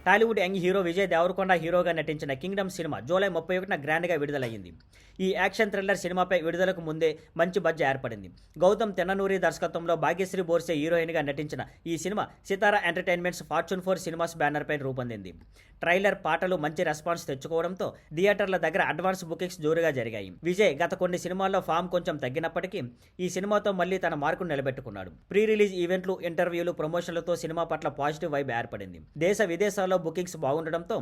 Tollywood young hero Vijay Devarakonda హీరోగా నటించిన Kingdom cinema July 31న గ్రాండ్గా విడుదలయ్యింది. ఈ యాక్షన్ థ్రిల్లర్ సినిమాపై విడుదలకు ముందే మంచి బజ్ ఏర్పడింది. గౌతమ్ తెన్ననూరి దర్శకత్వంలో భాగ్యశ్రీ బోర్సే హీరోయిన్గా నటించిన ఈ సినిమా సితారా ఎంటర్టైన్మెంట్స్ ఫార్చ్యూన్ 4 సినిమాస్ బ్యానర్పై రూపొందింది. ట్రైలర్, పాటలు మంచి రెస్పాన్స్ తెచ్చుకోవడంతో థియేటర్ల దగ్గర అడ్వాన్స్ బుకింగ్స్ జోరుగా జరిగాయి. విజయ్ గత కొన్ని సినిమాల్లో ఫామ్ కొంచెం తగ్గినప్పటికీ ఈ సినిమాతో మళ్లీ తన మార్కును నిలబెట్టుకున్నాడు. ప్రీ రిలీజ్ ఈవెంట్లు, ఇంటర్వ్యూలు, ప్రమోషన్లతో సినిమా పట్ల పాజిటివ్ వైబ్ ఏర్పడింది. దేశ విదేశాల్లో బుకింగ్స్ బాగుండడంతో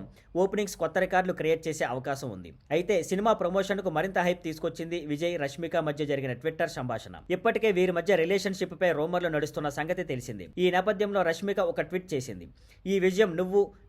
ఓపెనింగ్స్ కొత్త రికార్డులు క్రియేట్ చేసే అవకాశం ఉంది. అయితే సినిమా ప్రమోషన్కు మరింత హైప్ తీసుకొచ్చింది విజయ్, రష్మిక మధ్య జరిగిన ట్విట్టర్ సంభాషణ. ఇప్పటికే వీరి మధ్య రిలేషన్షిప్ పై రూమర్లు నడుస్తున్న సంగతి తెలిసింది. ఈ నేపథ్యంలో రష్మిక ఒక ట్వీట్ చేసింది. ఈ విజయం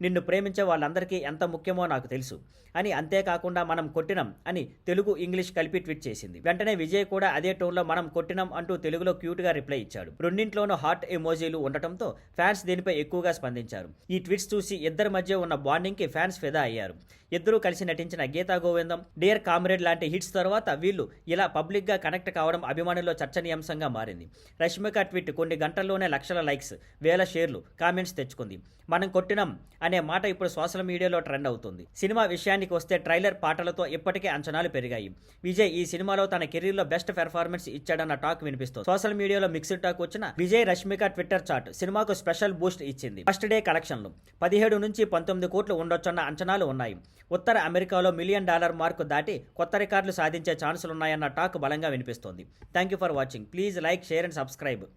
నిన్ను ప్రేమించే వాళ్ళందరికీ ఎంత ముఖ్యమో నాకు తెలుసు అని, అంతేకాకుండా మనం కొట్టినం అని తెలుగు, ఇంగ్లీష్ కలిపి ట్వీట్ చేసింది. వెంటనే విజయ్ కూడా అదే టోన్లో మనం కొట్టినం అంటూ తెలుగులో క్యూట్ గా రిప్లై ఇచ్చాడు. రెండింట్లోనూ హార్ట్ ఎమోజీలు ఉండటంతో ఫ్యాన్స్ దీనిపై ఎక్కువగా స్పందించారు. ఈ ట్వీట్స్ చూసి ఇద్దరి మధ్య ఉన్న బాండింగ్ కి ఫ్యాన్స్ ఫిదా అయ్యారు. ఇద్దరూ కలిసి నటించిన గీతా గోవిందం, డియర్ కామ్రేడ్ లాంటి హిట్స్ తర్వాత వీళ్ళు ఇలా పబ్లిక్ గా కనెక్ట్ కావడం అభిమానుల్లో చర్చనీయాంశంగా మారింది. రష్మిక ట్వీట్ కొన్ని గంటల్లోనే లక్షల లైక్స్, వేల షేర్లు, కామెంట్స్ తెచ్చుకుంది. మనం కొట్టినం అనే మాట ఇప్పుడు సోషల్ మీడియాలో ట్రెండ్ అవుతుంది. సినిమా విషయానికి వస్తే ట్రైలర్, పాటలతో ఇప్పటికే అంచనాలు పెరిగాయి. విజయ్ ఈ సినిమాలో తన కెరీర్లో బెస్ట్ పెర్ఫార్మెన్స్ ఇచ్చాడన్న టాక్ వినిపిస్తుంది. సోషల్ మీడియాలో మిక్స్డ్ టాక్ వచ్చిన విజయ్ రష్మిక ట్విట్టర్ చాట్ సినిమాకు స్పెషల్ బూస్ట్ ఇచ్చింది. ఫస్ట్ డే కలెక్షన్లు 17 నుంచి 19 కోట్లు ఉండొచ్చన్న అంచనాలు ఉన్నాయి. ఉత్తర అమెరికాలో $1 మిలియన్ మార్కు దాటి కొత్త రికార్డులు సాధించే ఛాన్సులున్నాయన్న టాక్ బలంగా వినిపిస్తోంది. Thank you for watching. Please like, share and subscribe.